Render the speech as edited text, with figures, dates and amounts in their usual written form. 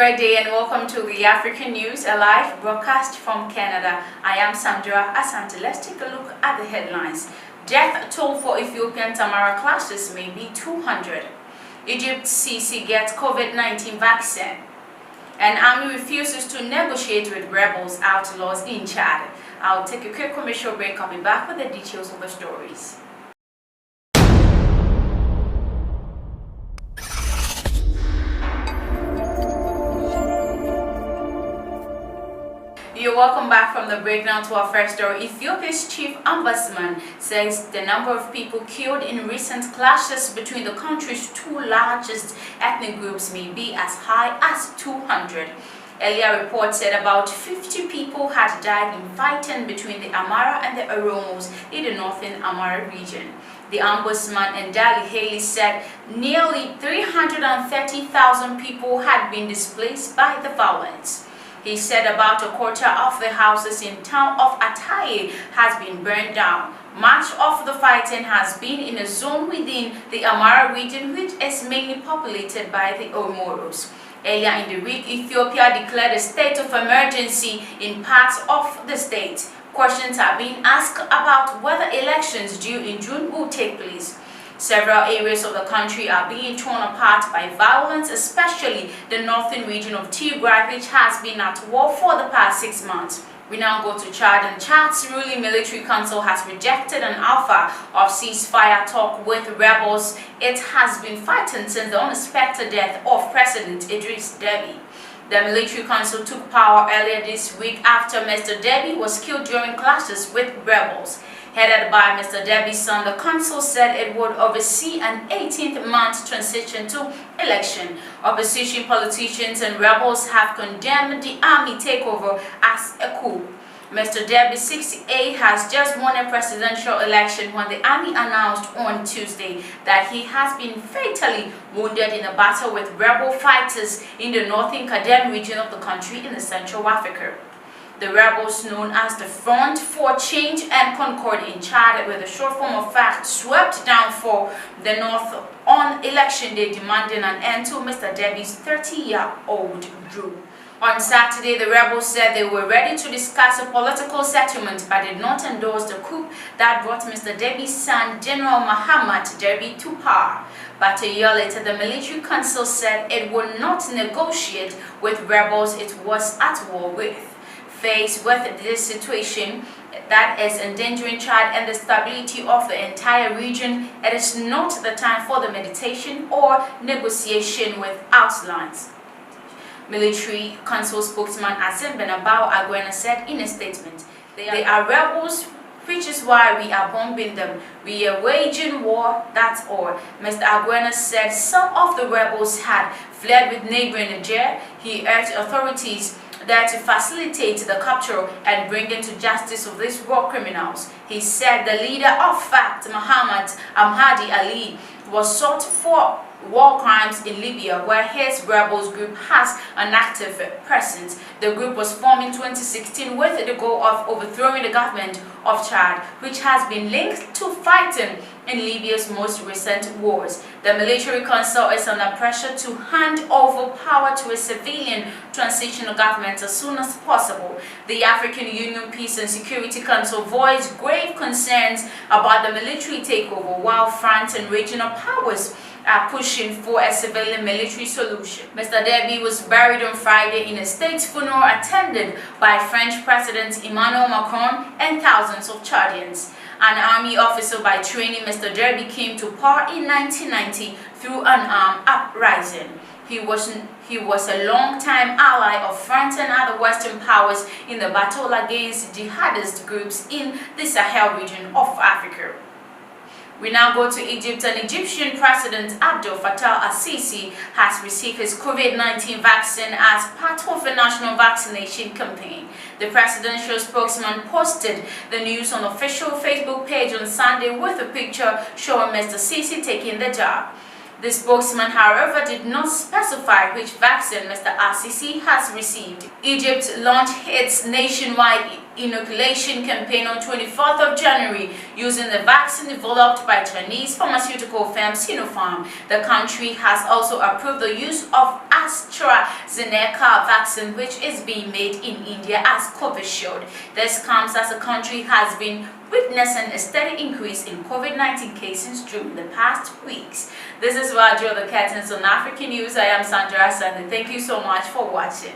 great day and welcome to the African News, a live broadcast from Canada. I am Sandra Asante. Let's take a look at the headlines. Death toll for Ethiopian Amhara clashes may be 200. Egypt Sisi gets COVID-19 vaccine. And army refuses to negotiate with rebels outlaws in Chad. I'll take a quick commercial break. I'll be back with the details of the stories. You're welcome back from the break. Now to our first story. Ethiopia's chief ombudsman says the number of people killed in recent clashes between the country's two largest ethnic groups may be as high as 200. Earlier reports said about 50 people had died in fighting between the Amhara and the Oromos in the northern Amhara region. The ombudsman Ndali Haley said nearly 330,000 people had been displaced by the violence. He said about a quarter of the houses in town of Ataye has been burned down. Much of the fighting has been in a zone within the Amhara region, which is mainly populated by the Oromoros. Earlier in the week, Ethiopia declared a state of emergency in parts of the state. Questions are being asked about whether elections due in June will take place. Several areas of the country are being torn apart by violence, especially the northern region of Tigray, which has been at war for the past 6 months. We now go to Chad, and Chad's ruling military council has rejected an offer of ceasefire talk with rebels. It has been fighting since the unexpected death of President Idris Deby. The military council took power earlier this week after Mr. Deby was killed during clashes with rebels. Headed by Mr. Deby's son, the council said it would oversee an 18-month transition to election. Opposition politicians and rebels have condemned the army takeover as a coup. Mr. Deby, 68, has just won a presidential election when the army announced on Tuesday that he has been fatally wounded in a battle with rebel fighters in the northern Kadem region of the country in Central Africa. The rebels, known as the Front for Change and Concord in Chad, with a short form of FACT, swept down for the north on election day, demanding an end to Mr. Deby's 30-year-old rule. On Saturday, the rebels said they were ready to discuss a political settlement but did not endorse the coup that brought Mr. Deby's son, General Muhammad Deby, to power. But a year later, the military council said it would not negotiate with rebels it was at war with. Faced with this situation that is endangering Chad and the stability of the entire region, it is not the time for the meditation or negotiation with outlines. Military Council spokesman Azim Benabao Aguena said in a statement, they are rebels, which is why we are bombing them. We are waging war, that's all. Mr. Aguena said some of the rebels had fled with neighboring Niger. He urged authorities there to facilitate the capture and bringing to justice of these war criminals. He said the leader of FACT, Muhammad Ahmadi Ali, was sought for war crimes in Libya, where his rebels group has an active presence. The group was formed in 2016 with the goal of overthrowing the government of Chad, which has been linked to fighting in Libya's most recent wars. The military council is under pressure to hand over power to a civilian transitional government as soon as possible. The African Union Peace and Security Council voiced grave concerns about the military takeover, while France and regional powers are pushing for a civilian military solution. Mr. Deby was buried on Friday in a state funeral attended by French President Emmanuel Macron and thousands of Chadians. An army officer by training, Mr. Deby came to power in 1990 through an armed uprising. He was a long-time ally of France and other Western powers in the battle against jihadist groups in the Sahel region of Africa. We now go to Egypt. An Egyptian President Abdel Fattah al-Sisi has received his COVID-19 vaccine as part of a national vaccination campaign. The presidential spokesman posted the news on the official Facebook page on Sunday with a picture showing Mr. Sisi taking the jab. The spokesman, however, did not specify which vaccine Mr. al-Sisi has received. Egypt launched its nationwide inoculation campaign on 24th of January using the vaccine developed by Chinese pharmaceutical firm Sinopharm. The country has also approved the use of AstraZeneca vaccine, which is being made in India as Covishield. This comes as the country has been witnessing a steady increase in COVID-19 cases during the past weeks. This is where I draw the curtains on African News. I am Sandra Sandhu. Thank you so much for watching.